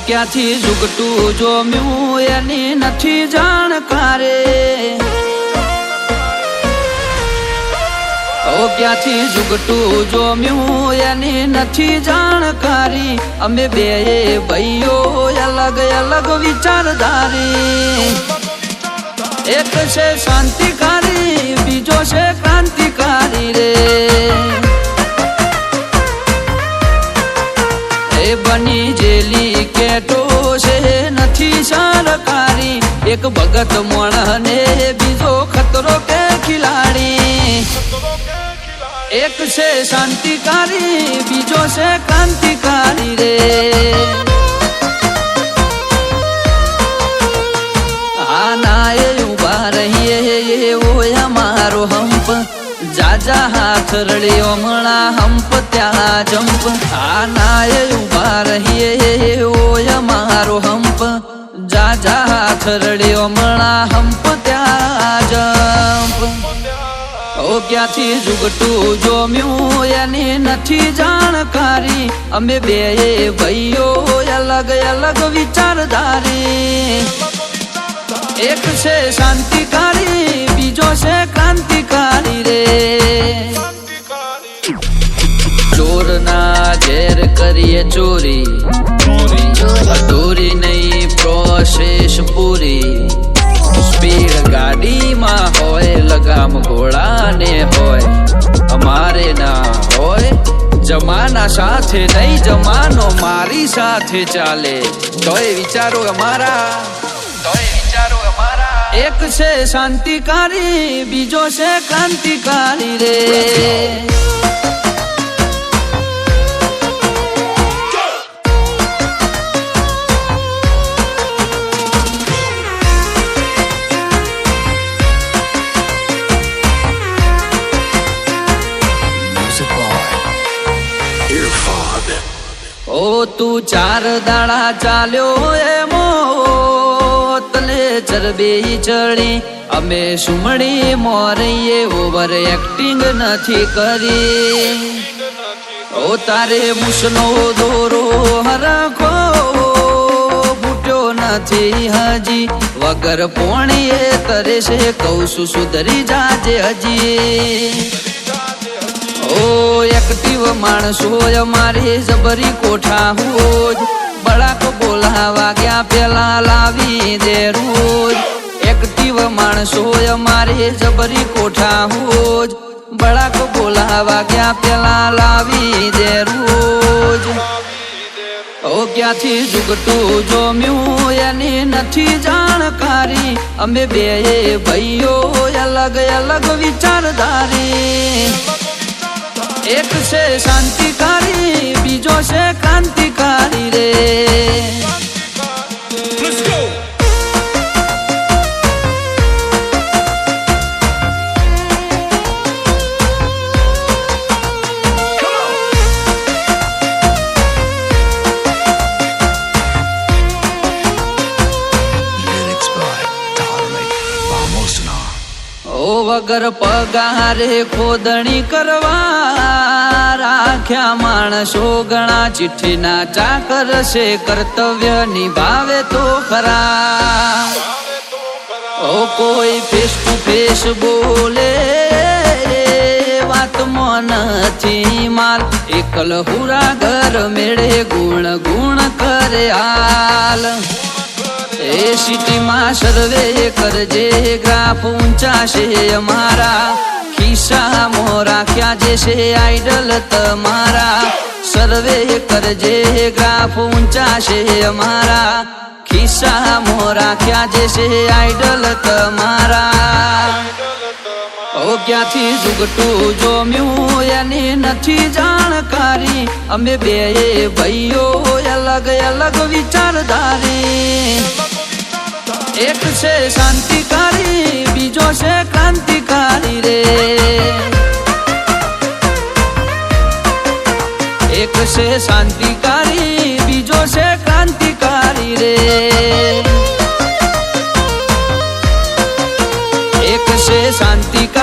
ક્યાંથી ઝુકટું જોમ્યું એની નથી જાણકારે ક્યાંથી ઝુકટું જોમ્યું એની નથી જાણકારી અમે બે ભાઈઓ અલગ અલગ વિચારધારી એક છે શાંતિકારી બીજો છે ક્રાંતિકારી રે એ બની જેલી કેટો છે નથી સરકારી એક ભગત મોણને બીજો ખતરો કે ખિલાડી એક છે શાંતિકારી બીજો છે ક્રાંતિકારી રે આના એ ઉભા રહીએ એવો અમારો હંપ જાજા હાથ રળ્યો હમણા હંપ ત્યાં જંપ આના એ ઉભા રહીએ એવો અમારો હંપ જાજા હાથ રળ્યો હમણા હંપ ત્યાં જંપ ક્યાંથી ઝુકટું જોમ્યું એની નથી જાણકારી અમે બે ભાઈઓ અલગ અલગ વિચારધારી એક છે શાંતિકારી બીજો છે ક્રાંતિકારી રે ચોરના ઘેર કરીએ ચોરી અધૂરી નહીં પ્રોસેસ પૂરી સ્પીડ ગાડીમાં હોય લગામ ઘોડાને હોય અમારે ના હોય જમાના સાથે નહીં જમાનો મારી સાથે ચાલે તોય વિચારો અમારા એક છે શાંતિકારી બીજો છે ક્રાંતિકારી રે ઓ તું ચાર દાડા ચાલ્યો એમો તને ચરબી ચડી અમે સુમણી મોરીએ ઓવર એક્ટિંગ નથી કરી ઓ તારે મુસનો દોરો હરખો ફૂટ્યો નથી હજી વગર પોણીએ તરે છે કહું છું સુધરી જાજે હજી ઓ એક્ટિવ માણસો અમારી જબરી કોઠા હોજ બળાક બોલાવા ગયા પેલા લાવી દે રોજ એક્ટિવ માણસો અમારી જબરી કોઠા હોજ બળાક બોલાવા ગયા પેલા લાવી દે રોજ ક્યાંથી ઝુકટું જોમ્યું એની નથી જાણકારી અમે બે ભાઈઓ અલગ અલગ વિચારધારી એક છે શાંતિકારી બીજો છે ક્રાંતિકારી રે વગર પગારે ખોદણી કરવા રાખ્યા માણસો ઘણા ચિઠ્ઠીના ચાકર છે કર્તવ્ય નિભાવે તો ખરા કોઈ ફેસ ટુ ફેસ બોલે વાતમાં નથી માલ એકલ હુરા ઘર મેળે ગુણ ગુણ કરે હાલ એ સિટીમાં સર્વે કરજે ગ્રાફ ઊંચા છે અમારા ખિસ્સામાં રાખ્યા જે છે આઈડલ તમારા સર્વે કરજે ગ્રાફ ઊંચા છે અમારા ખિસ્સામાં રાખ્યા જે છે આઈડલ તમારા ક્યાંથી ઝુકટું જોમ્યું એની નથી જાણકારી અમે બે ભાઈઓ અલગ અલગ વિચારધારી એક છે શાંતિકારી બીજો છે ક્રાંતિકારી રે એક છે શાંતિકારી બીજો છે ક્રાંતિકારી રે એક છે શાંતિકારી